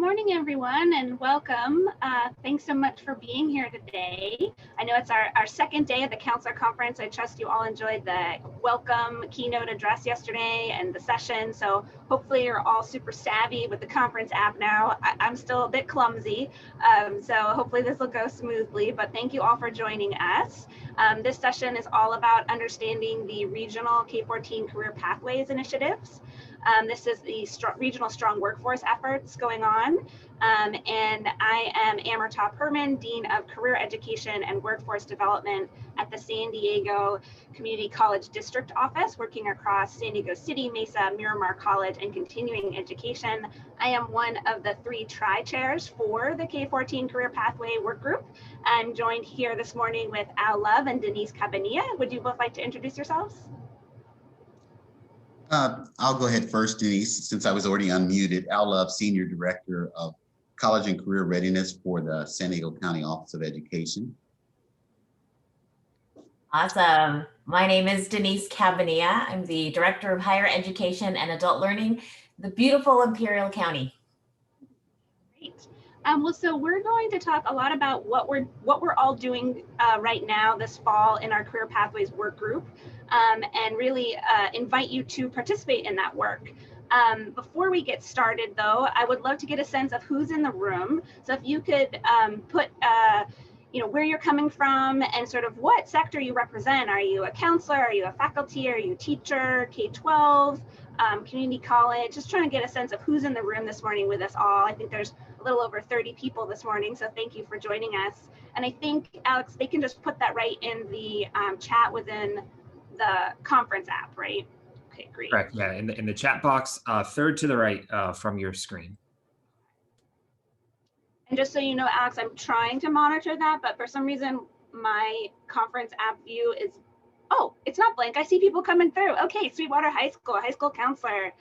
morning, everyone, and welcome. Thanks so much for being here today. I know it's our second day of the Counselor Conference. I trust you all enjoyed the welcome keynote address yesterday and the session. So hopefully you're all super savvy with the conference app now. I'm still a bit clumsy, so hopefully this will go smoothly, but thank you all for joining us. This session is all about understanding the regional K14 Career Pathways initiatives. This is the regional strong workforce efforts going on. And I am Amertah Perman, Dean of Career Education and Workforce Development at the San Diego Community College District Office, working across San Diego City, Mesa, Miramar College, and continuing education. I am one of the 3 tri-chairs for the K14 Career Pathway work group. I'm joined here this morning with Al Love and Denise Cabanilla. Would you both like to introduce yourselves? I'll go ahead first, Denise, since I was already unmuted. Al Love, Senior Director of College and Career Readiness for the San Diego County Office of Education. Awesome. My name is Denise Cabanilla. I'm the Director of Higher Education and Adult Learning, the beautiful Imperial County. Great. Well, so we're going to talk a lot about what we're all doing right now this fall in our Career Pathways work group, and really invite you to participate in that work. Before we get started, though, I would love to get a sense of who's in the room. So if you could put where you're coming from and sort of what sector you represent. Are you a counselor? Are you a faculty? Are you a teacher? K-12, community college? Just trying to get a sense of who's in the room this morning with us all. I think there's a little over 30 people this morning, so thank you for joining us. And I think, Alex, they can just put that right in the chat within the conference app, right? Okay, great. Correct, yeah, in the chat box, third to the right from your screen. And just so you know, Alex, I'm trying to monitor that, but for some reason, my conference app view is, oh, it's not blank. I see people coming through. Okay, Sweetwater high school counselor,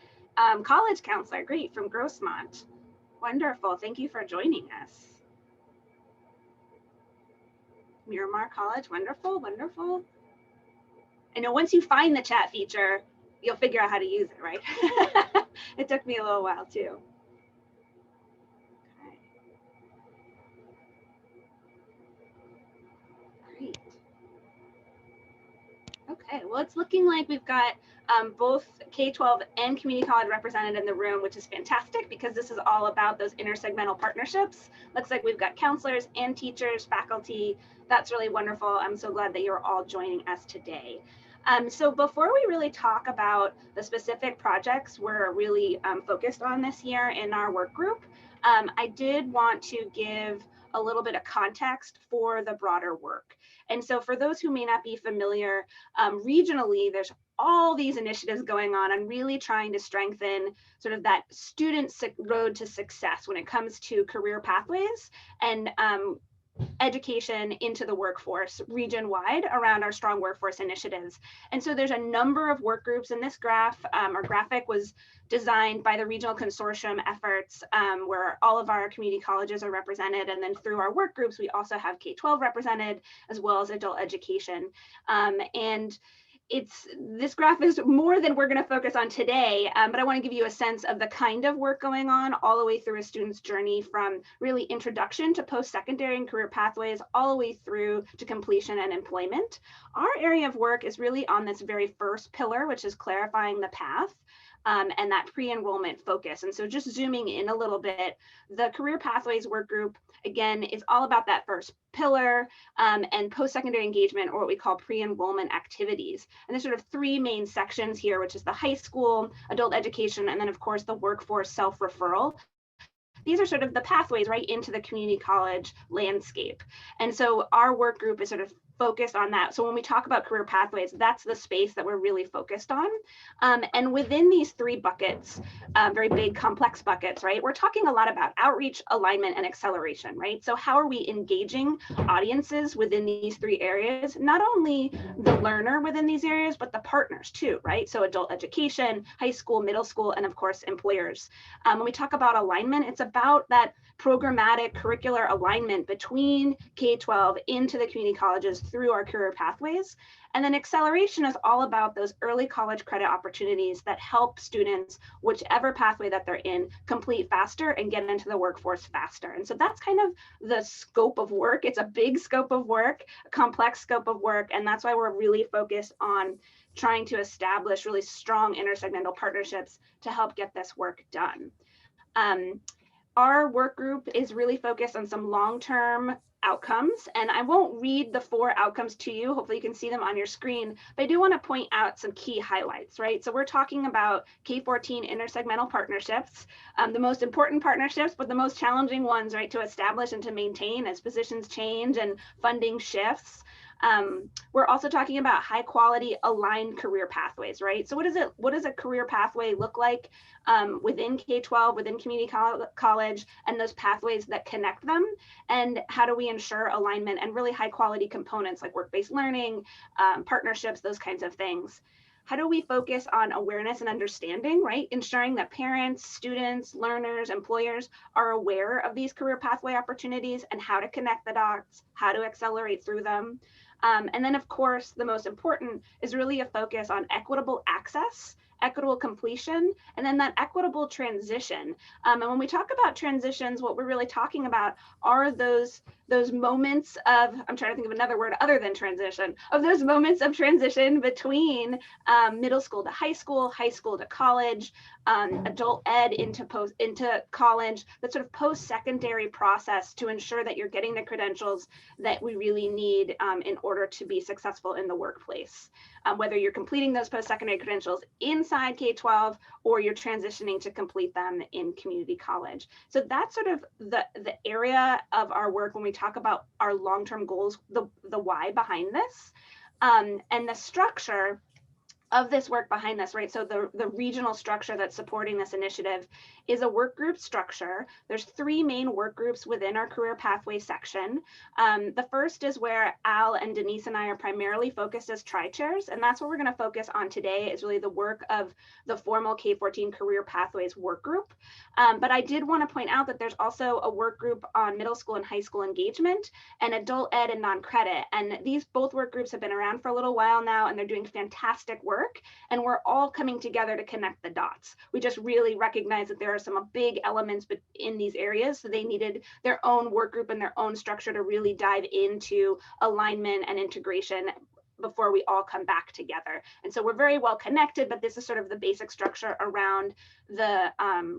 college counselor, great, from Grossmont. Wonderful, thank you for joining us. Miramar College, wonderful, wonderful. I know once you find the chat feature, you'll figure out how to use it, right? It took me a little while too. Great. Okay, well, it's looking like we've got both K-12 and community college represented in the room, which is fantastic because this is all about those intersegmental partnerships. Looks like we've got counselors and teachers, faculty. That's really wonderful. I'm so glad that you're all joining us today. So before we really talk about the specific projects we're really focused on this year in our work group, I did want to give a little bit of context for the broader work. And so for those who may not be familiar, regionally, there's all these initiatives going on and really trying to strengthen sort of that student road to success when it comes to career pathways and education into the workforce region-wide around our strong workforce initiatives. And so there's a number of work groups in this graph. Our graphic was designed by the regional consortium efforts where all of our community colleges are represented. And then through our work groups, we also have K-12 represented as well as adult education. And this graph is more than we're going to focus on today, but I want to give you a sense of the kind of work going on all the way through a student's journey from really introduction to post-secondary and career pathways all the way through to completion and employment. Our area of work is really on this very first pillar, which is clarifying the path. And that pre-enrollment focus. And so just zooming in a little bit, the Career Pathways work group, again, is all about that first pillar and post-secondary engagement, or what we call pre-enrollment activities. And there's sort of 3 main sections here, which is the high school, adult education, and then of course the workforce self-referral. These are sort of the pathways right into the community college landscape. And so our work group is sort of focused on that. So when we talk about career pathways, that's the space that we're really focused on. And within these 3 buckets, very big complex buckets, right? We're talking a lot about outreach, alignment, and acceleration, right? So how are we engaging audiences within these 3 areas? Not only the learner within these areas, but the partners too, right? So adult education, high school, middle school, and of course, employers. When we talk about alignment, it's about that programmatic curricular alignment between K-12 into the community colleges through our career pathways. And then acceleration is all about those early college credit opportunities that help students, whichever pathway that they're in, complete faster and get into the workforce faster. And so that's kind of the scope of work. It's a big scope of work, a complex scope of work. And that's why we're really focused on trying to establish really strong intersegmental partnerships to help get this work done. Our work group is really focused on some long-term outcomes, and I won't read the 4 outcomes to you. Hopefully you can see them on your screen, but I do want to point out some key highlights, right? So we're talking about K14 intersegmental partnerships, the most important partnerships, but the most challenging ones, right, to establish and to maintain as positions change and funding shifts. We're also talking about high quality aligned career pathways, right? So what does a career pathway look like within K-12, within community college, and those pathways that connect them? And how do we ensure alignment and really high quality components like work-based learning, partnerships, those kinds of things? How do we focus on awareness and understanding, right? Ensuring that parents, students, learners, employers are aware of these career pathway opportunities and how to connect the dots, how to accelerate through them. And then, of course, the most important is really a focus on equitable access, equitable completion, and then that equitable transition. And when we talk about transitions, what we're really talking about are those moments of, I'm trying to think of another word other than transition, of those moments of transition between middle school to high school to college, adult ed into college, that sort of post-secondary process to ensure that you're getting the credentials that we really need in order to be successful in the workplace. Whether you're completing those post-secondary credentials inside K-12 or you're transitioning to complete them in community college. So that's sort of the area of our work when we talk about our long-term goals, the why behind this, and the structure of this work behind this, right? So the regional structure that's supporting this initiative is a work group structure. There's 3 main work groups within our career pathway section. The first is where Al and Denise and I are primarily focused as tri-chairs, and that's what we're gonna focus on today is really the work of the formal K14 Career Pathways work group. But I did wanna point out that there's also a work group on middle school and high school engagement and adult ed and non-credit. And these both work groups have been around for a little while now, and they're doing fantastic work. And we're all coming together to connect the dots. We just really recognize that there are some big elements in these areas, so they needed their own work group and their own structure to really dive into alignment and integration before we all come back together. And so we're very well connected, but this is sort of the basic structure around the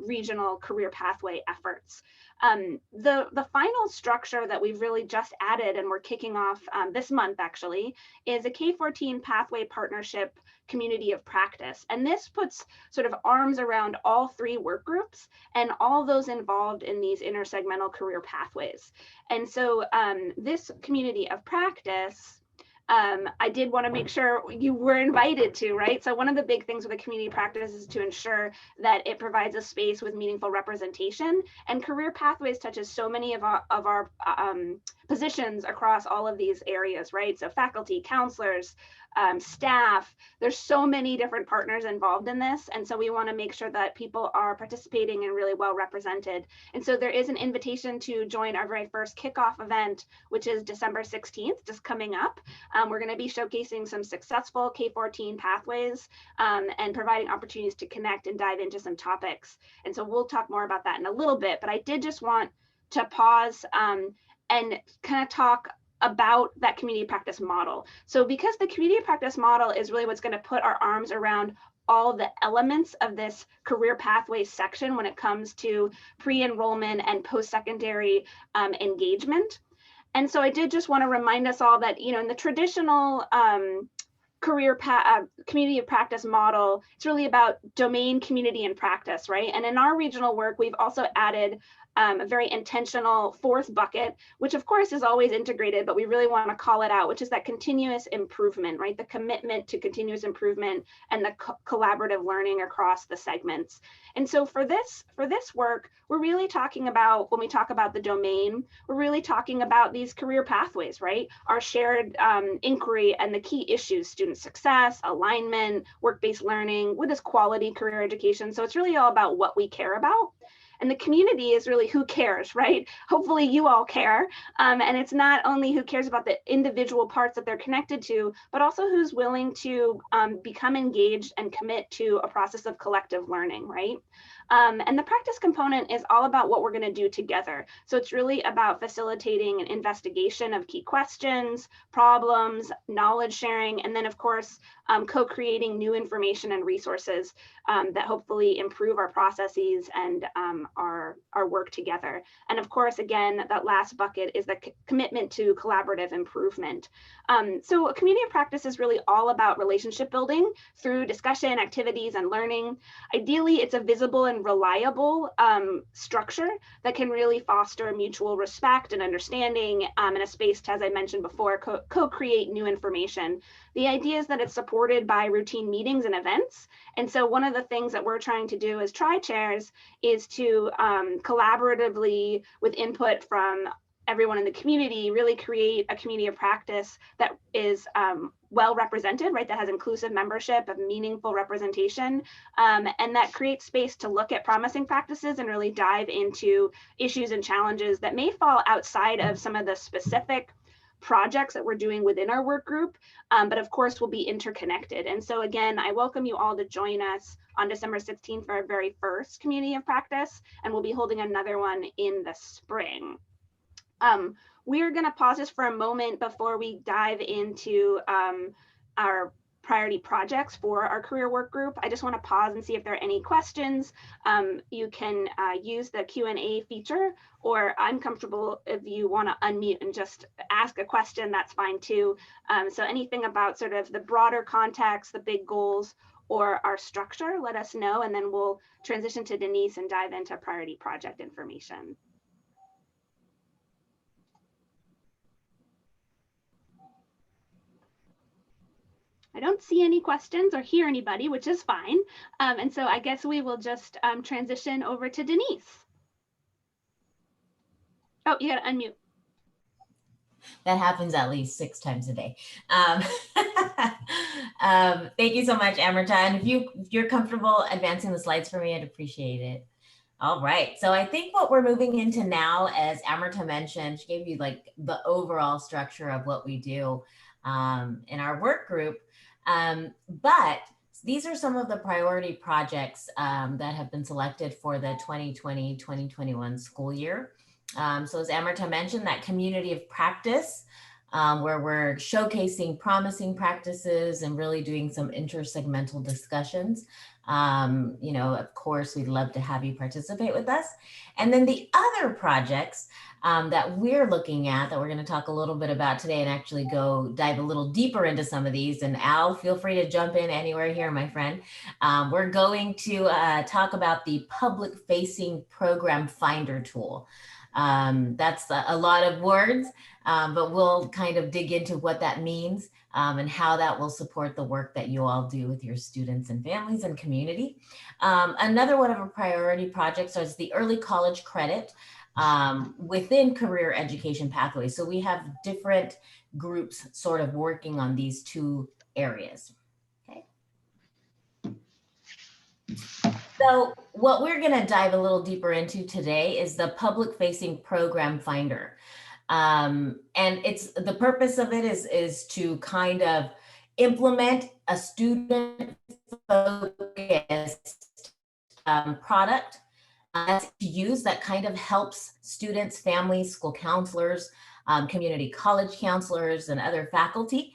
regional career pathway efforts. The final structure that we've really just added and we're kicking off this month actually is a K14 pathway partnership community of practice. And this puts sort of arms around all 3 work groups and all those involved in these intersegmental career pathways. And so this community of practice, I did want to make sure you were invited to, right? So one of the big things with a community practice is to ensure that it provides a space with meaningful representation, and career pathways touches so many of our positions across all of these areas, right? So faculty, counselors, staff, there's so many different partners involved in this. And so we want to make sure that people are participating and really well represented. And so there is an invitation to join our very first kickoff event, which is December 16th, just coming up. We're going to be showcasing some successful K14 pathways and providing opportunities to connect and dive into some topics. And so we'll talk more about that in a little bit, but I did just want to pause and kind of talk about that community practice model. So because the community practice model is really what's going to put our arms around all the elements of this career pathway section when it comes to pre-enrollment and post-secondary engagement. And so I did just want to remind us all that, you know, in the traditional community of practice model, it's really about domain, community, and practice, right? And in our regional work, we've also added a very intentional 4th bucket, which of course is always integrated, but we really want to call it out, which is that continuous improvement, right? The commitment to continuous improvement and the collaborative learning across the segments. And so for this work, we're really talking about, when we talk about the domain, we're really talking about these career pathways, right? Our shared inquiry and the key issues: student success, alignment, work-based learning, what is quality career education? So it's really all about what we care about. And the community is really who cares, right? Hopefully you all care. And it's not only who cares about the individual parts that they're connected to, but also who's willing to become engaged and commit to a process of collective learning, right? And the practice component is all about what we're going to do together. So it's really about facilitating an investigation of key questions, problems, knowledge sharing, and then of course, co-creating new information and resources that hopefully improve our processes and our work together. And of course, again, that last bucket is the commitment to collaborative improvement. So a community of practice is really all about relationship building through discussion, activities, and learning. Ideally, it's a visible and reliable structure that can really foster mutual respect and understanding in a space to, as I mentioned before, co-create new information. The idea is that it's supported by routine meetings and events. And so one of the things that we're trying to do as tri-chairs is to collaboratively, with input from everyone in the community, really create a community of practice that is well represented, right? That has inclusive membership, of meaningful representation, and that creates space to look at promising practices and really dive into issues and challenges that may fall outside of some of the specific projects that we're doing within our work group, but of course will be interconnected. And so again, I welcome you all to join us on December 16th for our very first community of practice, and we'll be holding another one in the spring. We're going to pause this for a moment before we dive into our priority projects for our career work group. I just want to pause and see if there are any questions. You can use the Q&A feature, or I'm comfortable if you want to unmute and just ask a question, that's fine too. So anything about sort of the broader context, the big goals, or our structure, let us know, and then we'll transition to Denise and dive into priority project information. I don't see any questions or hear anybody, which is fine. And so I guess we will just transition over to Denise. Oh, you got to unmute. That happens at least 6 times a day. Thank you so much, Amertah. And if you're comfortable advancing the slides for me, I'd appreciate it. All right, so I think what we're moving into now, as Amertah mentioned, she gave you like the overall structure of what we do in our work group. But these are some of the priority projects that have been selected for the 2020-2021 school year. So as Amertah mentioned, that community of practice, where we're showcasing promising practices and really doing some intersegmental discussions. You know, of course, we'd love to have you participate with us. And then the other projects that we're looking at, that we're going to talk a little bit about today and actually go dive a little deeper into some of these. And Al, feel free to jump in anywhere here, my friend. We're going to talk about the public-facing program finder tool. That's a lot of words, but we'll kind of dig into what that means and how that will support the work that you all do with your students and families and community. Another one of our priority projects is the early college credit within career education pathways. So we have different groups sort of working on these 2 areas. Okay. So what we're going to dive a little deeper into today is the public-facing program finder. And it's the purpose of it is to kind of implement a student-focused product to use that kind of helps students, families, school counselors, community college counselors, and other faculty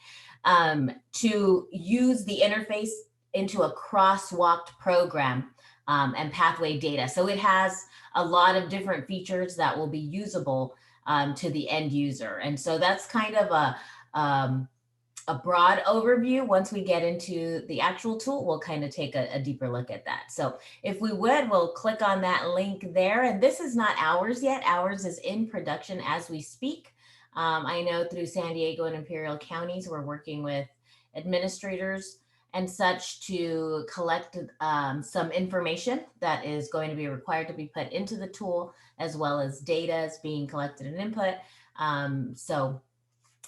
to use the interface into a crosswalked program and pathway data. So it has a lot of different features that will be usable to the end user. And so that's kind of a broad overview. Once we get into the actual tool, we'll kind of take a deeper look at that. So if we would, we'll click on that link there. And this is not ours yet. Ours is in production as we speak. I know through San Diego and Imperial counties, we're working with administrators and such to collect some information that is going to be required to be put into the tool, as well as data is being collected and input. So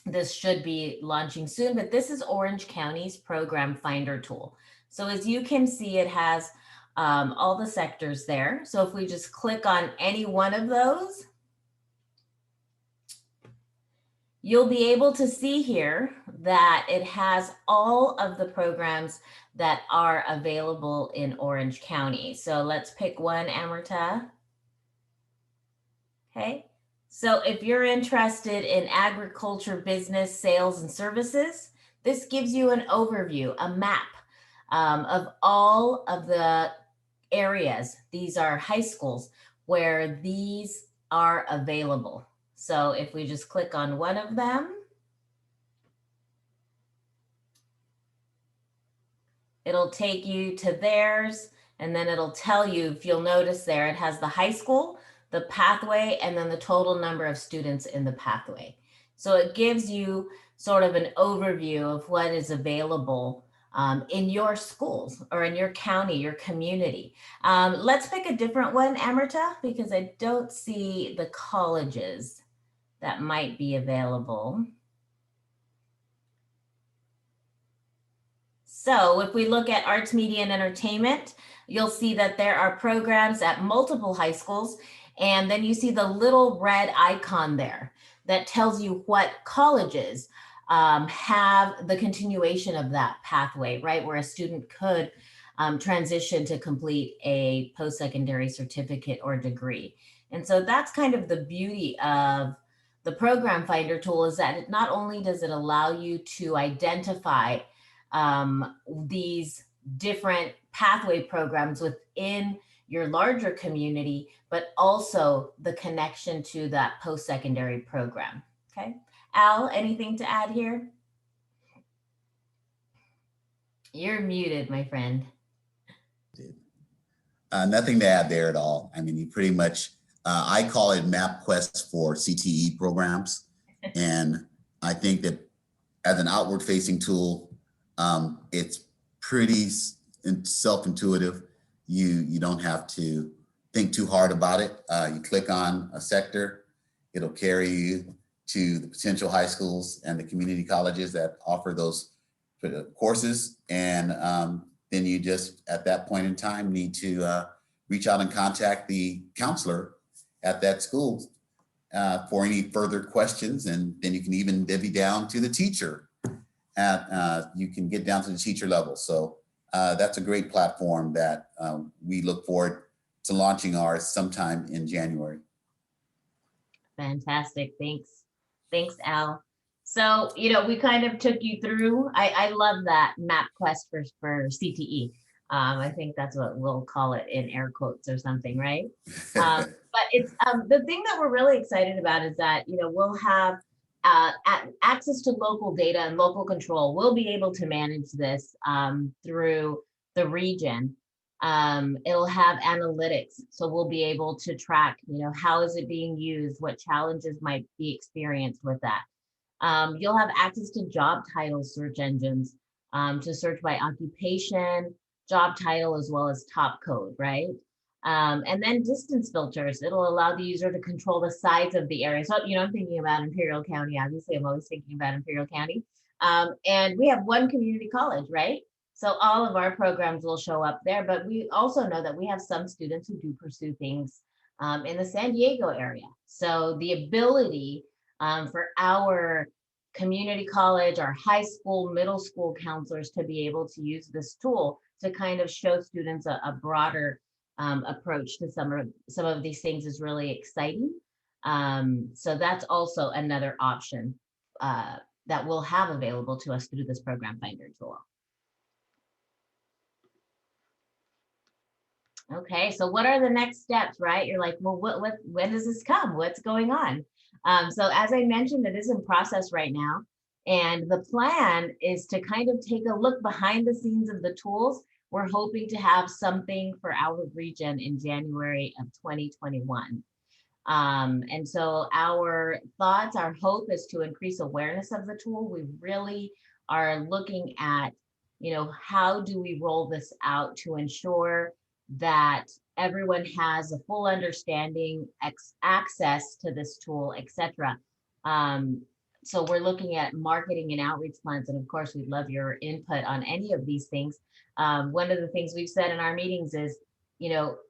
this should be launching soon, but this is Orange County's program finder tool. So as you can see, it has all the sectors there. So if we just click on any one of those, you'll be able to see here that it has all of the programs that are available in Orange County. So let's pick one, Amertah. Okay, so if you're interested in agriculture, business, sales, and services, this gives you an overview, a map of all of the areas. These are high schools where these are available. So if we just click on one of them, it'll take you to theirs, and then it'll tell you, if you'll notice there, it has the high school, the pathway, and then the total number of students in the pathway. So it gives you sort of an overview of what is available in your schools or in your county, your community. Let's pick a different one, Amertah, because I don't see the colleges that might be available. So if we look at arts, media, and entertainment, you'll see that there are programs at multiple high schools. And then you see the little red icon there that tells you what colleges have the continuation of that pathway, right? Where a student could transition to complete a post-secondary certificate or degree. And so that's kind of the beauty of the Program Finder tool, is that it not only does it allow you to identify these different pathway programs within your larger community, but also the connection to that post-secondary program. Okay, Al, anything to add here? You're muted, my friend. Nothing to add there at all. I mean, you pretty much, I call it MapQuest for CTE programs. And I think that as an outward facing tool, it's pretty self-intuitive. You don't have to think too hard about it. You click on a sector, it'll carry you to the potential high schools and the community colleges that offer those courses. And then you just, at that point in time, need to reach out and contact the counselor at that school for any further questions. And then you can even divvy down to the teacher. You can get down to the teacher level. So that's a great platform that we look forward to launching ours sometime in January. Fantastic. Thanks, Al. So, you know, we kind of took you through, I love that MapQuest for CTE. I think that's what we'll call it in air quotes or something, right? But it's the thing that we're really excited about is that, you know, we'll have access to local data and local control. We'll be able to manage this through the region. It'll have analytics, so we'll be able to track, you know, how is it being used, what challenges might be experienced with that. You'll have access to job title search engines to search by occupation, job title, as well as top code, right? And then distance filters. It'll allow the user to control the size of the area. So, you know, I'm thinking about Imperial County. Obviously, I'm always thinking about Imperial County. And we have one community college, right? So all of our programs will show up there, but we also know that we have some students who do pursue things in the San Diego area. So the ability for our community college, our high school, middle school counselors to be able to use this tool to kind of show students a broader approach to some of these things is really exciting. So that's also another option that we'll have available to us through this Program Finder tool. Okay, so what are the next steps, right? You're like, well, when does this come? What's going on? So as I mentioned, it is in process right now. And the plan is to kind of take a look behind the scenes of the tools. We're hoping to have something for our region in January of 2021. And so our thoughts, our hope is to increase awareness of the tool. We really are looking at, you know, how do we roll this out to ensure that everyone has a full understanding, access to this tool, etc. So we're looking at marketing and outreach plans. And of course, we'd love your input on any of these things. One of the things we've said in our meetings is,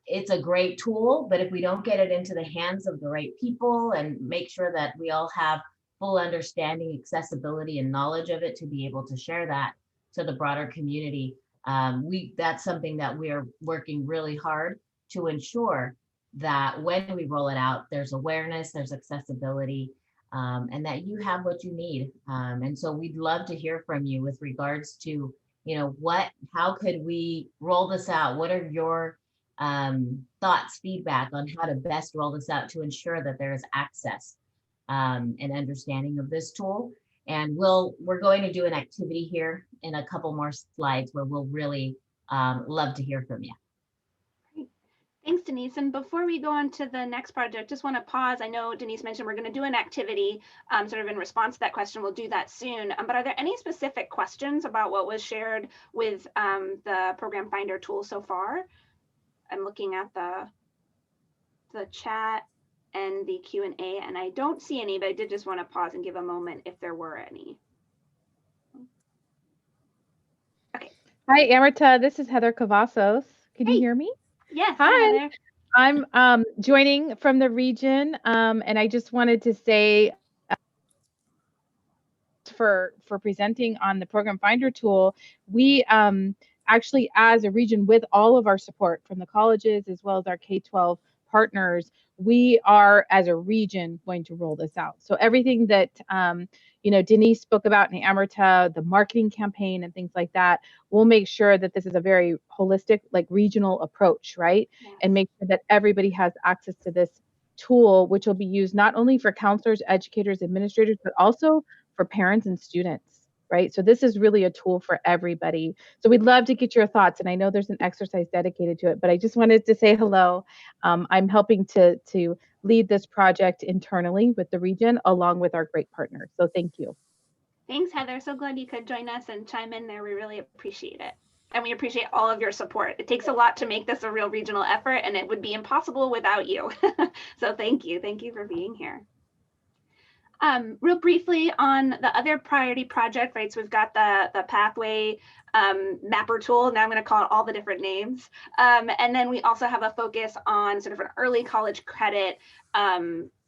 it's a great tool, but if we don't get it into the hands of the right people and make sure that we all have full understanding, accessibility, and knowledge of it to be able to share that to the broader community, that's something that we're working really hard to ensure that when we roll it out, there's awareness, there's accessibility, and that you have what you need. And so we'd love to hear from you with regards to, how could we roll this out? What are your thoughts, feedback on how to best roll this out to ensure that there is access and understanding of this tool? And we're going to do an activity here in a couple more slides where we'll really love to hear from you. Thanks, Denise. And before we go on to the next project, just want to pause. I know Denise mentioned we're going to do an activity sort of in response to that question. We'll do that soon. But are there any specific questions about what was shared with the Program Finder tool so far? I'm looking at the chat and the Q&A, and I don't see any, but I did just want to pause and give a moment if there were any. Okay. Hi, Amertah. This is Heather Cavazos. Can you hear me? Yes. Hi. Heather. I'm joining from the region, and I just wanted to say for presenting on the Program Finder tool, we actually, as a region, with all of our support from the colleges as well as our K-12 partners, we are, as a region, going to roll this out. So everything that Denise spoke about in Amertah, the marketing campaign and things like that, we'll make sure that this is a very holistic, like regional approach, right? Yes. And make sure that everybody has access to this tool, which will be used not only for counselors, educators, administrators, but also for parents and students, right? So this is really a tool for everybody. So we'd love to get your thoughts. And I know there's an exercise dedicated to it, but I just wanted to say hello. I'm helping to lead this project internally with the region along with our great partners. So thank you. Thanks, Heather. So glad you could join us and chime in there. We really appreciate it. And we appreciate all of your support. It takes a lot to make this a real regional effort, and it would be impossible without you. So thank you. Thank you for being here. Real briefly on the other priority project, right? So we've got the pathway mapper tool. Now I'm going to call it all the different names. And then we also have a focus on sort of an early college credit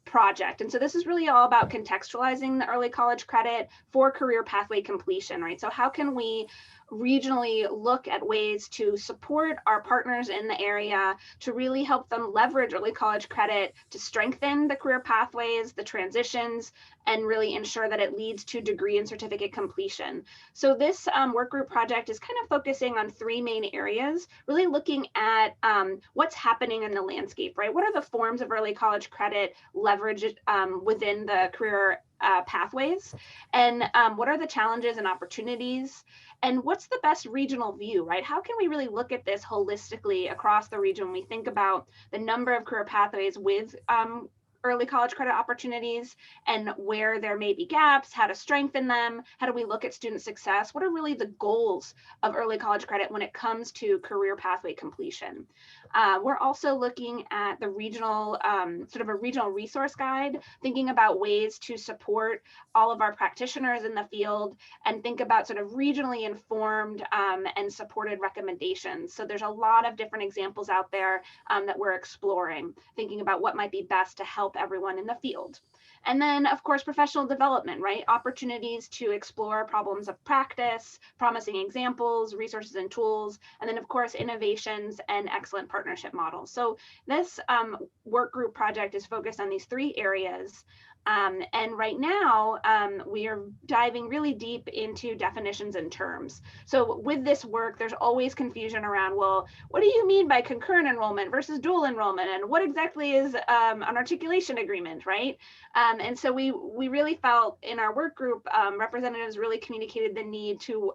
project. And so this is really all about contextualizing the early college credit for career pathway completion, right? So how can we regionally look at ways to support our partners in the area to really help them leverage early college credit to strengthen the career pathways, the transitions, and really ensure that it leads to degree and certificate completion. So this work group project is kind of focusing on three main areas, really looking at what's happening in the landscape, right? What are the forms of early college credit leveraged within the career pathways, and what are the challenges and opportunities, and what's the best regional view, right? How can we really look at this holistically across the region when we think about the number of career pathways with early college credit opportunities and where there may be gaps, how to strengthen them, how do we look at student success, what are really the goals of early college credit when it comes to career pathway completion. We're also looking at the regional, sort of a regional resource guide, thinking about ways to support all of our practitioners in the field and think about sort of regionally informed and supported recommendations. So there's a lot of different examples out there that we're exploring, thinking about what might be best to help everyone in the field. And then, of course, professional development, right? Opportunities to explore problems of practice, promising examples, resources and tools, and then, of course, innovations and excellent partnership models. So this work group project is focused on these three areas. And right now, we are diving really deep into definitions and terms. So with this work, there's always confusion around, well, what do you mean by concurrent enrollment versus dual enrollment? And what exactly is an articulation agreement, right? And so we really felt in our work group, representatives really communicated the need to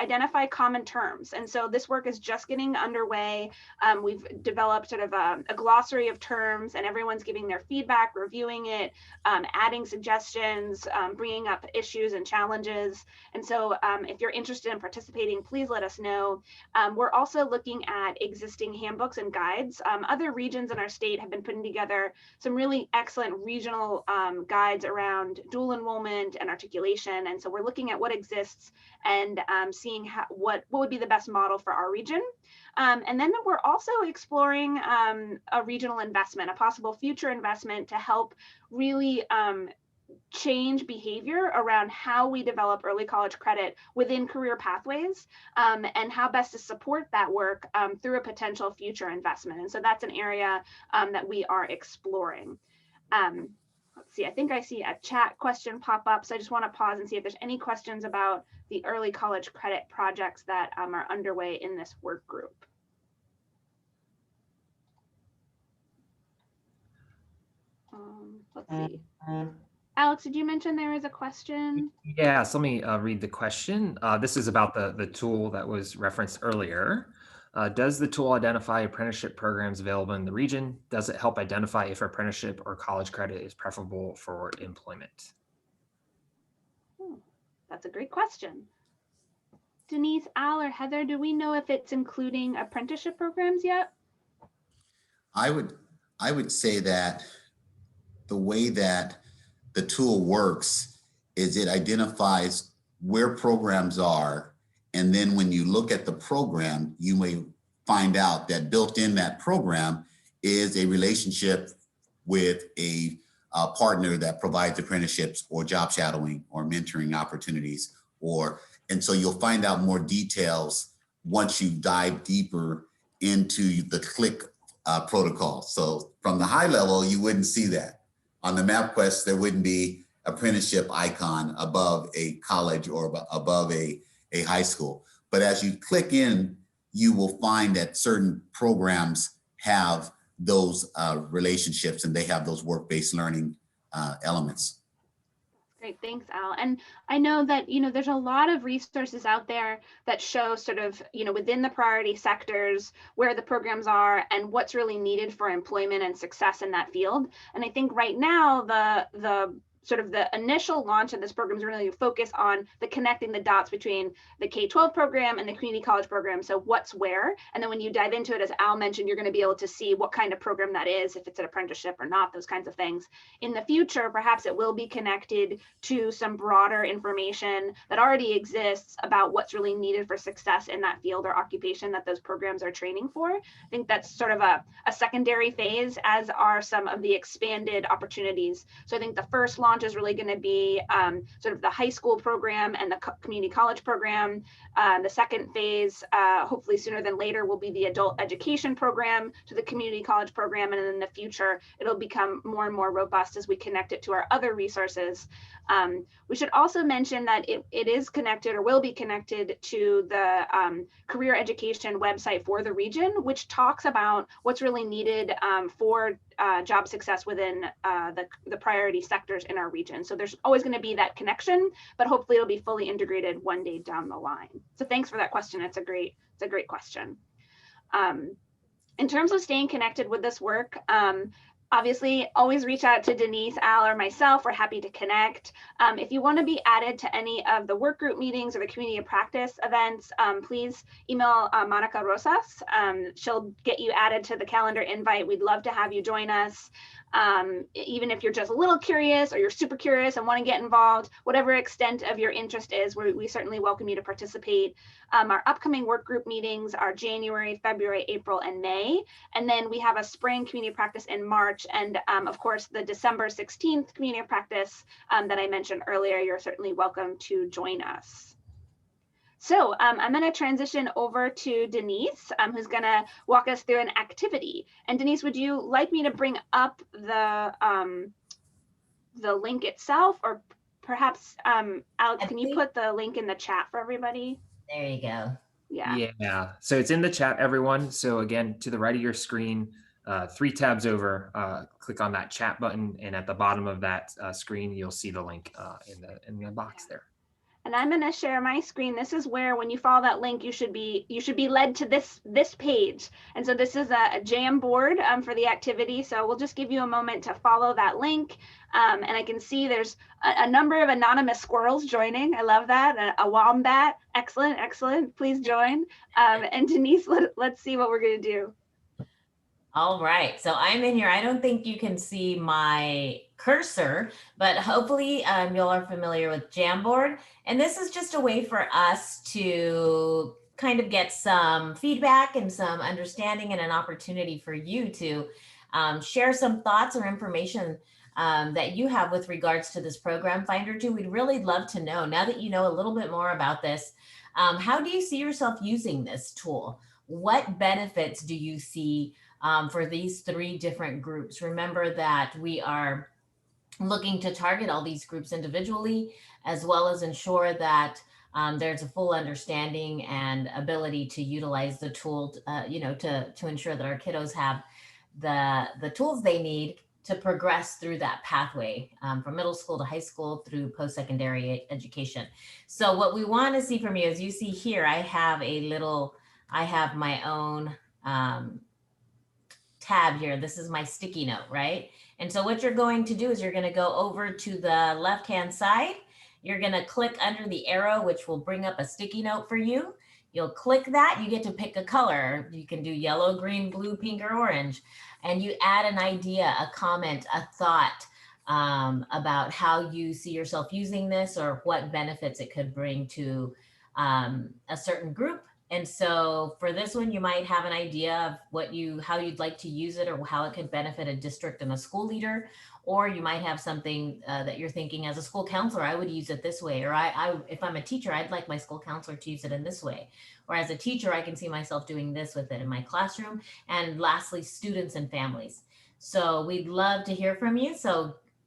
identify common terms. And so this work is just getting underway. We've developed sort of a glossary of terms, and everyone's giving their feedback, reviewing it, adding suggestions, bringing up issues and challenges. And so if you're interested in participating, please let us know. We're also looking at existing handbooks and guides. Other regions in our state have been putting together some really excellent regional guides around dual enrollment and articulation. And so we're looking at what exists and seeing what would be the best model for our region. And then we're also exploring a regional investment, a possible future investment to help really change behavior around how we develop early college credit within career pathways, and how best to support that work through a potential future investment. And so that's an area that we are exploring. Let's see, I think I see a chat question pop up. So I just want to pause and see if there's any questions about the early college credit projects that are underway in this work group. Let's see. Alex, did you mention there is a question? Yes, let me read the question. This is about the tool that was referenced earlier. Does the tool identify apprenticeship programs available in the region? Does it help identify if apprenticeship or college credit is preferable for employment? That's a great question. Denise, Al, or Heather, do we know if it's including apprenticeship programs yet? I would say that the way that the tool works is it identifies where programs are, and then when you look at the program, you may find out that built in that program is a relationship with a partner that provides apprenticeships or job shadowing or mentoring opportunities, and so you'll find out more details once you dive deeper into the CLIC protocol. So from the high level, you wouldn't see that. On the MapQuest, there wouldn't be apprenticeship icon above a college or above a high school. But as you click in, you will find that certain programs have those relationships, and they have those work-based learning elements. Great, thanks, Al. And I know that, there's a lot of resources out there that show sort of, within the priority sectors where the programs are and what's really needed for employment and success in that field. And I think right now, the sort of the initial launch of this program is really focus on the connecting the dots between the K-12 program and the community college program. So what's where, and then when you dive into it, as Al mentioned, you're going to be able to see what kind of program that is, if it's an apprenticeship or not, those kinds of things. In the future, perhaps it will be connected to some broader information that already exists about what's really needed for success in that field or occupation that those programs are training for. I think that's sort of a secondary phase, as are some of the expanded opportunities. So I think the first launch is really going to be sort of the high school program and the community college program. The second phase, hopefully sooner than later, will be the adult education program to the community college program. And in the future, it'll become more and more robust as we connect it to our other resources. We should also mention that it is connected, or will be connected, to the career education website for the region, which talks about what's really needed for job success within the priority sectors in our region. So there's always going to be that connection, but hopefully it'll be fully integrated one day down the line. So thanks for that question. It's a great question. In terms of staying connected with this work, obviously, always reach out to Denise, Al, or myself. We're happy to connect. If you want to be added to any of the work group meetings or the community of practice events, please email Monica Rosas. She'll get you added to the calendar invite. We'd love to have you join us. Even if you're just a little curious or you're super curious and want to get involved, whatever extent of your interest is, we certainly welcome you to participate. Our upcoming work group meetings are January, February, April, and May. And then we have a spring community practice in March. And of course, the December 16th community of practice that I mentioned earlier, you're certainly welcome to join us. So I'm going to transition over to Denise, who's going to walk us through an activity. And Denise, would you like me to bring up the link itself, or perhaps, Alex, can you put the link in the chat for everybody? There you go. Yeah. So it's in the chat, everyone. So again, to the right of your screen, 3 tabs over, click on that chat button, and at the bottom of that screen, you'll see the link in the box there. And I'm going to share my screen. This is where, when you follow that link, you should be led to this page. And so this is a Jamboard for the activity. So we'll just give you a moment to follow that link. And I can see there's a number of anonymous squirrels joining. I love that. A wombat. Excellent, excellent. Please join. And Denise, let's see what we're going to do. All right, so I'm in here. I don't think you can see my cursor, but hopefully y'all are familiar with Jamboard. And this is just a way for us to kind of get some feedback and some understanding and an opportunity for you to share some thoughts or information that you have with regards to this program finder tool. We'd really love to know, now that you know a little bit more about this, how do you see yourself using this tool? What benefits do you see for these 3 different groups? Remember that we are looking to target all these groups individually, as well as ensure that there's a full understanding and ability to utilize the tool, to ensure that our kiddos have the tools they need to progress through that pathway from middle school to high school through post-secondary education. So what we want to see from you, as you see here, I have my own tab here. This is my sticky note, right? And so what you're going to do is you're going to go over to the left-hand side. You're going to click under the arrow, which will bring up a sticky note for you. You'll click that. You get to pick a color. You can do yellow, green, blue, pink, or orange. And you add an idea, a comment, a thought about how you see yourself using this or what benefits it could bring to a certain group. And so for this one, you might have an idea of how you'd like to use it or how it could benefit a district and a school leader. Or you might have something that you're thinking, as a school counselor, I would use it this way. Or if I'm a teacher, I'd like my school counselor to use it in this way. Or as a teacher, I can see myself doing this with it in my classroom. And lastly, students and families. So we'd love to hear from you.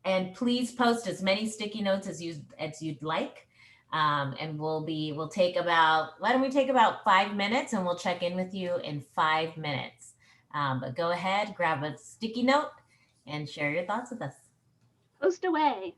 And please post as many sticky notes as you'd like. And we'll take about, why don't we take about 5 minutes and we'll check in with you in 5 minutes. But go ahead, grab a sticky note and share your thoughts with us. Post away.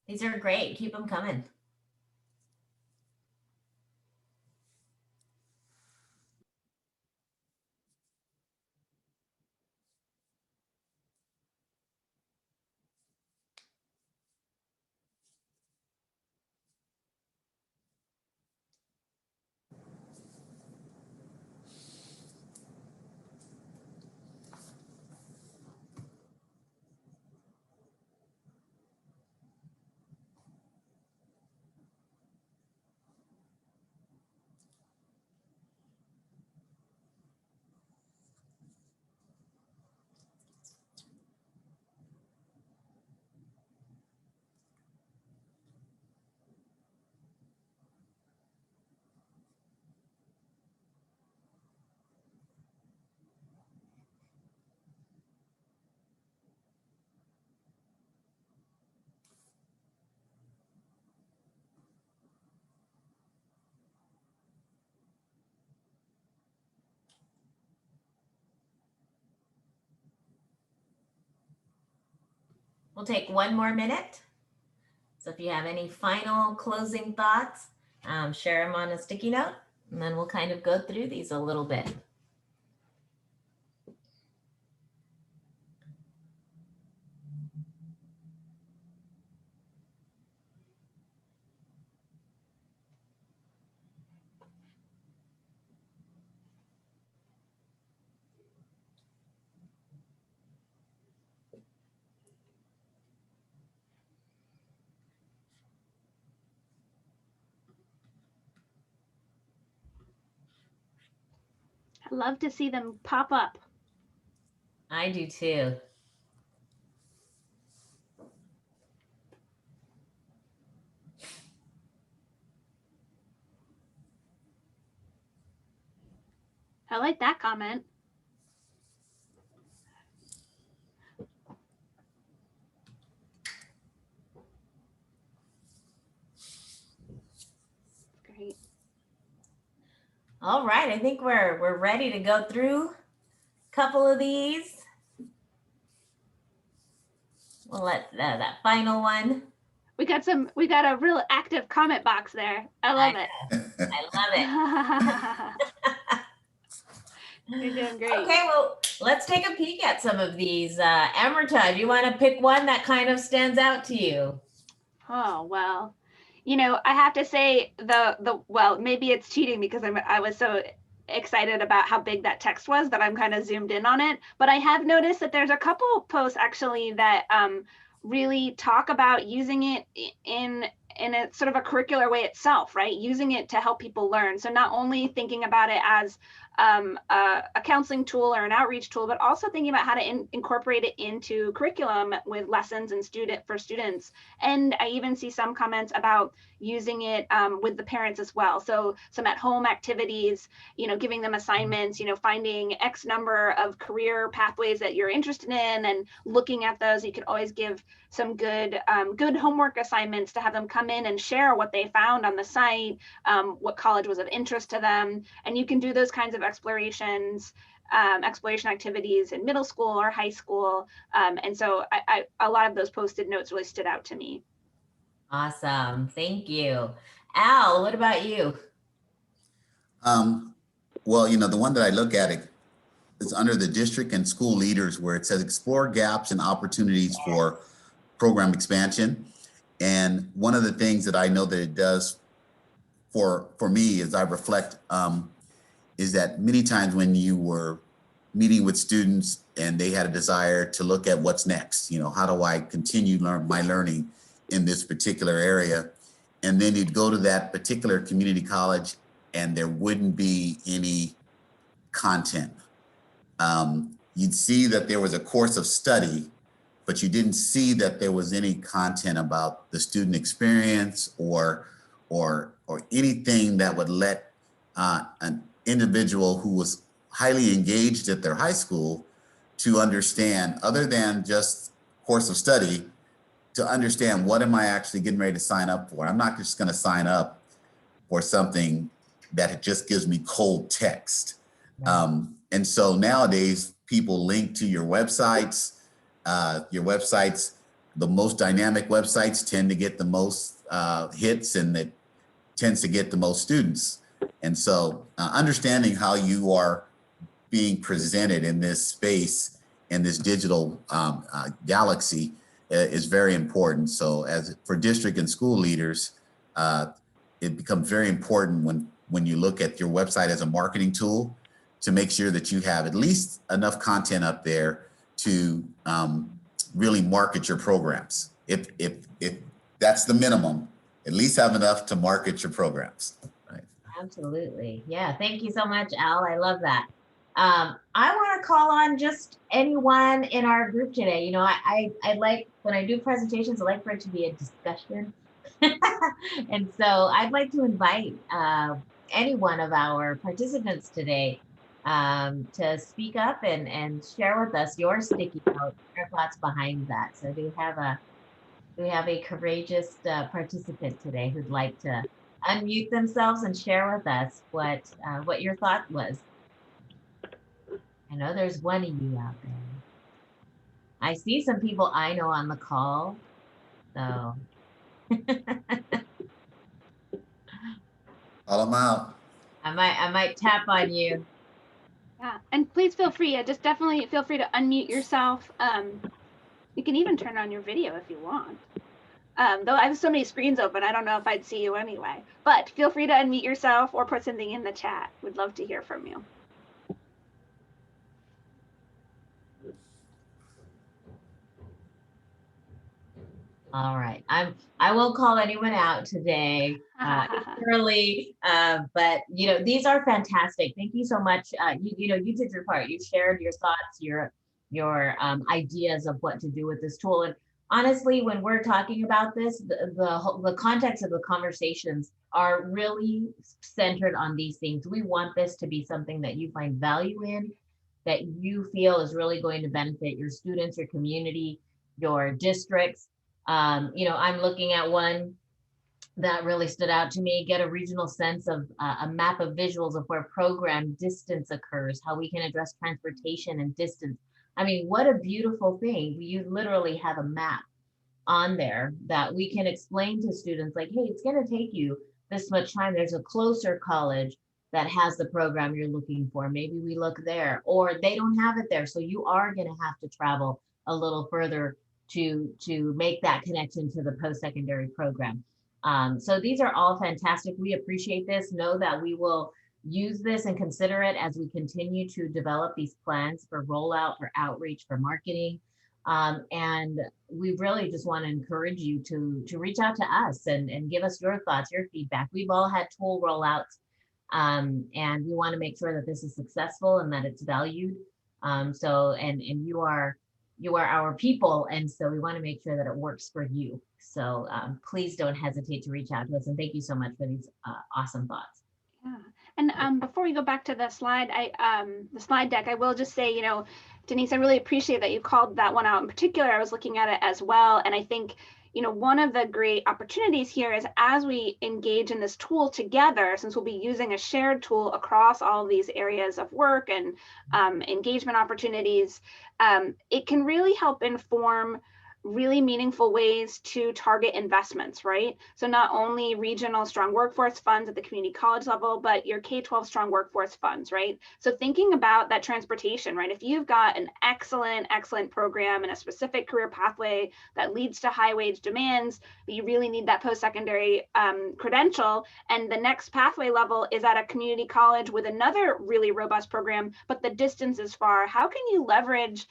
These are great. Keep them coming. We'll take one more minute. So if you have any final closing thoughts, share them on a sticky note, and then we'll kind of go through these a little bit. I love to see them pop up. I do too. I like that comment. Great. All right, I think we're ready to go through a couple of these. We'll let that final one. We got a real active comment box there. I love it. I love it. You're doing great. Okay, well, let's take a peek at some of these. Amertah, do you want to pick one that kind of stands out to you? Oh, well, I have to say well, maybe it's cheating because I was so excited about how big that text was that I'm kind of zoomed in on it. But I have noticed that there's a couple of posts actually that really talk about using it in a sort of a curricular way itself, right? Using it to help people learn. So not only thinking about it as a counseling tool or an outreach tool, but also thinking about how to incorporate it into curriculum with lessons and for students. And I even see some comments about using it with the parents as well. So some at-home activities, giving them assignments, finding X number of career pathways that you're interested in and looking at those. You could always give some good homework assignments to have them come in and share what they found on the site, what college was of interest to them. And you can do those kinds of exploration activities in middle school or high school. And so a lot of those Post-it notes really stood out to me. Awesome. Thank you. Al, what about you? Well, the one that I look at is under the district and school leaders, where it says explore gaps and opportunities for program expansion. And one of the things that I know that it does for me as I reflect is that many times when you were meeting with students and they had a desire to look at what's next, how do I continue my learning in this particular area? And then you'd go to that particular community college and there wouldn't be any content. You'd see that there was a course of study, but you didn't see that there was any content about the student experience or anything that would let an individual who was highly engaged at their high school to understand, other than just course of study, to understand what am I actually getting ready to sign up for. I'm not just going to sign up for something that just gives me cold text. Right. And so nowadays, people link to your websites. The most dynamic websites tend to get the most hits, and it tends to get the most students. And so understanding how you are being presented in this space, in this digital galaxy, is very important. So for district and school leaders, it becomes very important when you look at your website as a marketing tool to make sure that you have at least enough content up there to really market your programs. If that's the minimum, at least have enough to market your programs. Right. Absolutely. Yeah. Thank you so much, Al. I love that. I want to call on just anyone in our group today. I like, when I do presentations, I like for it to be a discussion. And so I'd like to invite any one of our participants today to speak up and share with us your sticky note, your thoughts behind that. So do we have a courageous participant today who'd like to unmute themselves and share with us what your thought was? I know there's one of you out there. I see some people I know on the call, so. Call them out. I might tap on you. Yeah, and please feel free. Just definitely feel free to unmute yourself. You can even turn on your video if you want. Though I have so many screens open, I don't know if I'd see you anyway. But feel free to unmute yourself or put something in the chat. We'd love to hear from you. All right, I won't call anyone out today. It's early, but you know, these are fantastic. Thank you so much. You know, you did your part. You shared your thoughts, your ideas of what to do with this tool. And honestly, when we're talking about this, the context of the conversations are really centered on these things. We want this to be something that you find value in, that you feel is really going to benefit your students, your community, your districts. You know, I'm looking at one that really stood out to me, get a regional sense of a map of visuals of where program distance occurs, how we can address transportation and distance. I mean, what a beautiful thing. You literally have a map on there that we can explain to students like, hey, it's going to take you this much time. There's a closer college that has the program you're looking for. Maybe we look there, or they don't have it there. So you are going to have to travel a little further to make that connection to the post-secondary program. So these are all fantastic. We appreciate this. Know that we will use this and consider it as we continue to develop these plans for rollout, for outreach, for marketing. And we really just want to encourage you to reach out to us and give us your thoughts, your feedback. We've all had tool rollouts, and we want to make sure that this is successful and that it's valued. So you are our people, and so we want to make sure that it works for you. So please don't hesitate to reach out to us, and thank you so much for these awesome thoughts. Yeah, and before we go back to the slide, the slide deck, I will just say, you know, Denise, I really appreciate that you called that one out in particular. I was looking at it as well, and I think, you know, one of the great opportunities here is as we engage in this tool together, since we'll be using a shared tool across all of these areas of work and engagement opportunities, it can really help inform really meaningful ways to target investments, right? So not only regional strong workforce funds at the community college level, but your K-12 strong workforce funds, right? So thinking about that transportation, right? If you've got an excellent program and a specific career pathway that leads to high wage demands, but you really need that post-secondary credential, and the next pathway level is at a community college with another really robust program, but the distance is far, how can you leverage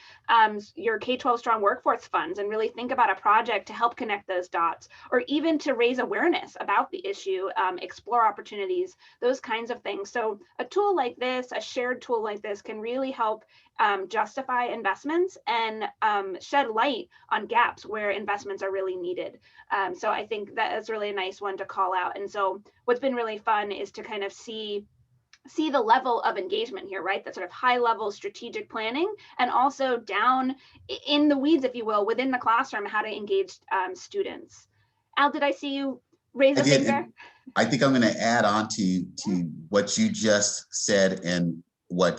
your K-12 strong workforce funds and really think about a project to help connect those dots, or even to raise awareness about the issue, explore opportunities, those kinds of things. So a tool like this, a shared tool like this, can really help justify investments and shed light on gaps where investments are really needed. So I think that is really a nice one to call out. And so what's been really fun is to kind of see the level of engagement here, right? That sort of high level strategic planning, and also down in the weeds, if you will, within the classroom, how to engage students. Al, did I see you raise a finger? I think I'm going to add on to what you just said, and what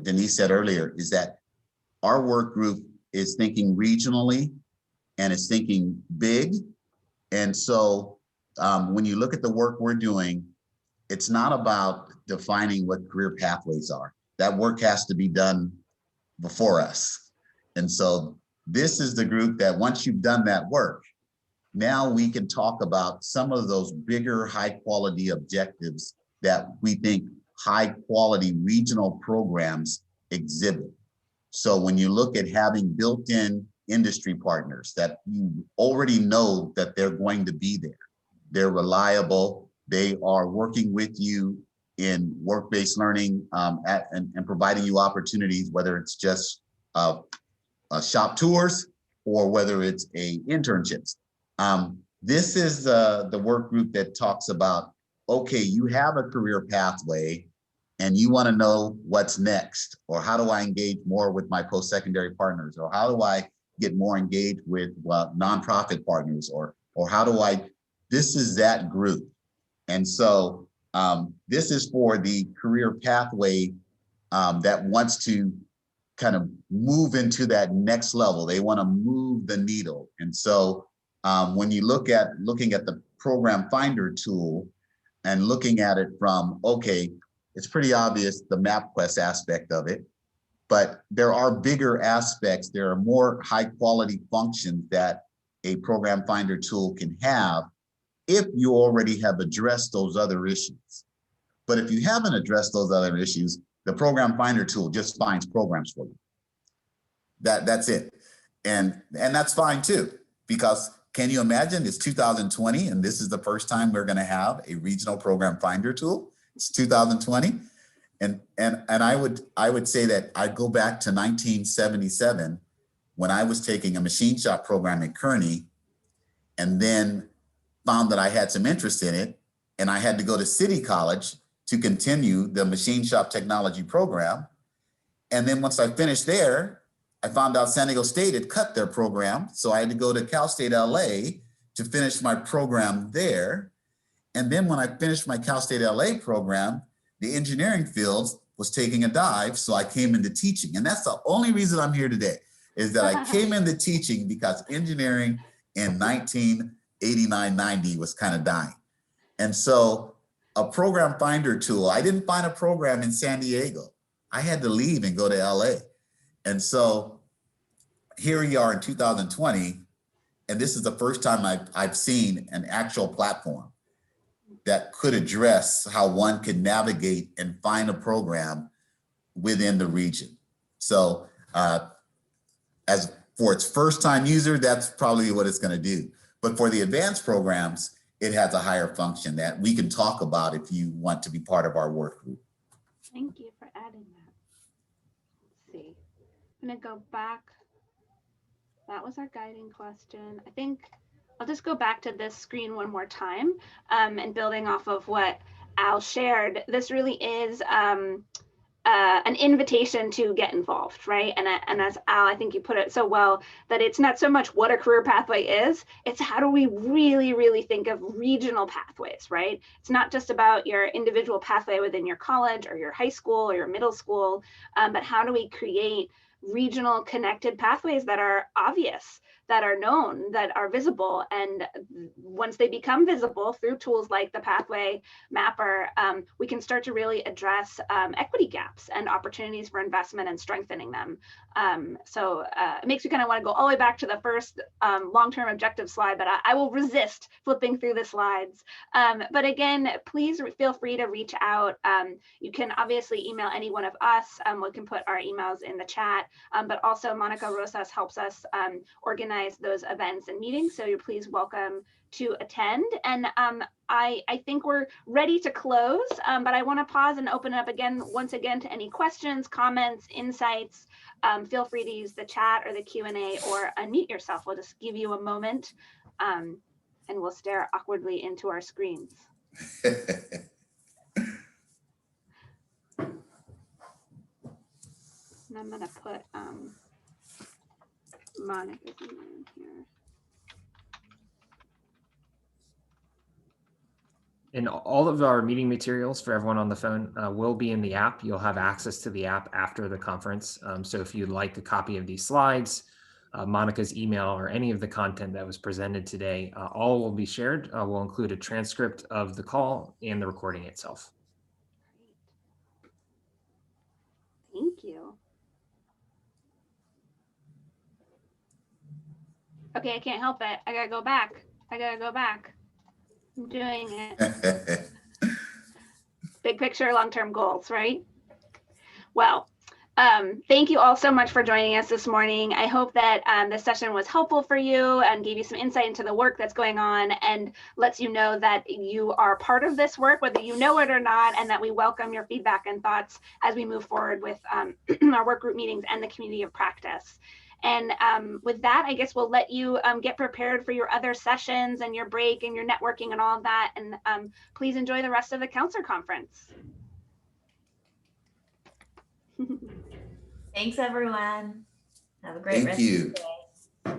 Denise said earlier, is that our work group is thinking regionally and is thinking big. And so when you look at the work we're doing, it's not about defining what career pathways are. That work has to be done before us. And so this is the group that once you've done that work, now we can talk about some of those bigger high quality objectives that we think high quality regional programs exhibit. So when you look at having built-in industry partners that you already know that they're going to be there, they're reliable, they are working with you in work-based learning and providing you opportunities, whether it's just shop tours or whether it's internships. This is the work group that talks about, okay, you have a career pathway and you want to know what's next, or how do I engage more with my post-secondary partners, or how do I get more engaged with nonprofit partners, or how do I, this is that group. And so this is for the career pathway that wants to kind of move into that next level. They want to move the needle. And so when you looking at the program finder tool and looking at it from, okay, it's pretty obvious the MapQuest aspect of it, but there are bigger aspects. There are more high quality functions that a program finder tool can have if you already have addressed those other issues. But if you haven't addressed those other issues, the program finder tool just finds programs for you. That's it. And that's fine too, because can you imagine it's 2020 and this is the first time we're going to have a regional program finder tool? It's 2020. And I would say that I'd go back to 1977 when I was taking a machine shop program at Kearney, and then found that I had some interest in it, and I had to go to City College to continue the machine shop technology program. And then once I finished there, I found out San Diego State had cut their program, so I had to go to Cal State LA to finish my program there. And then when I finished my Cal State LA program, the engineering field was taking a dive, so I came into teaching. And that's the only reason I'm here today, is that I came into teaching because engineering in 1989-90 was kind of dying. And so a program finder tool, I didn't find a program in San Diego. I had to leave and go to LA. And so here we are in 2020, and this is the first time I've seen an actual platform that could address how one could navigate and find a program within the region. So as for its first time user, that's probably what it's going to do. But for the advanced programs, it has a higher function that we can talk about if you want to be part of our work group. Thank you for adding that. Let's see. I'm going to go back. That was our guiding question. I think I'll just go back to this screen one more time, and building off of what Al shared, this really is an invitation to get involved, right? And as Al, I think you put it so well, that it's not so much what a career pathway is, it's how do we really, really think of regional pathways, right? It's not just about your individual pathway within your college or your high school or your middle school, but how do we create regional connected pathways that are obvious, that are known, that are visible. And once they become visible through tools like the Pathway Mapper, we can start to really address equity gaps and opportunities for investment and strengthening them. So it makes me kind of want to go all the way back to the first long-term objective slide, but I will resist flipping through the slides. But again, please feel free to reach out. You can obviously email any one of us. We can put our emails in the chat, but also Monica Rosas helps us organize those events and meetings, so you're please welcome to attend. And I think we're ready to close, but I want to pause and open it up once again to any questions, comments, insights. Feel free to use the chat or the Q&A or unmute yourself. We'll just give you a moment, and we'll stare awkwardly into our screens. And I'm going to put Monica's in here. And all of our meeting materials for everyone on the phone will be in the app. You'll have access to the app after the conference. So if you'd like a copy of these slides, Monica's email, or any of the content that was presented today, all will be shared. We'll include a transcript of the call and the recording itself. Thank you. Okay, I can't help it. I gotta go back. I'm doing it. Big picture, long-term goals, right? Well, thank you all so much for joining us this morning. I hope that this session was helpful for you and gave you some insight into the work that's going on and lets you know that you are part of this work, whether you know it or not, and that we welcome your feedback and thoughts as we move forward with our work group meetings and the community of practice. And with that, I guess we'll let you get prepared for your other sessions and your break and your networking and all of that. And please enjoy the rest of the Counselor Conference. Thanks, everyone. Have a great rest of the day.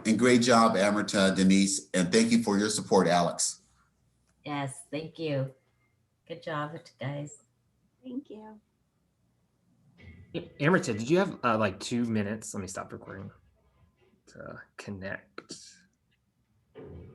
And great job, Amertah, Denise, and thank you for your support, Alex. Yes, thank you. Good job, guys. Thank you. Amertah, did you have like 2 minutes? Let me stop recording to connect.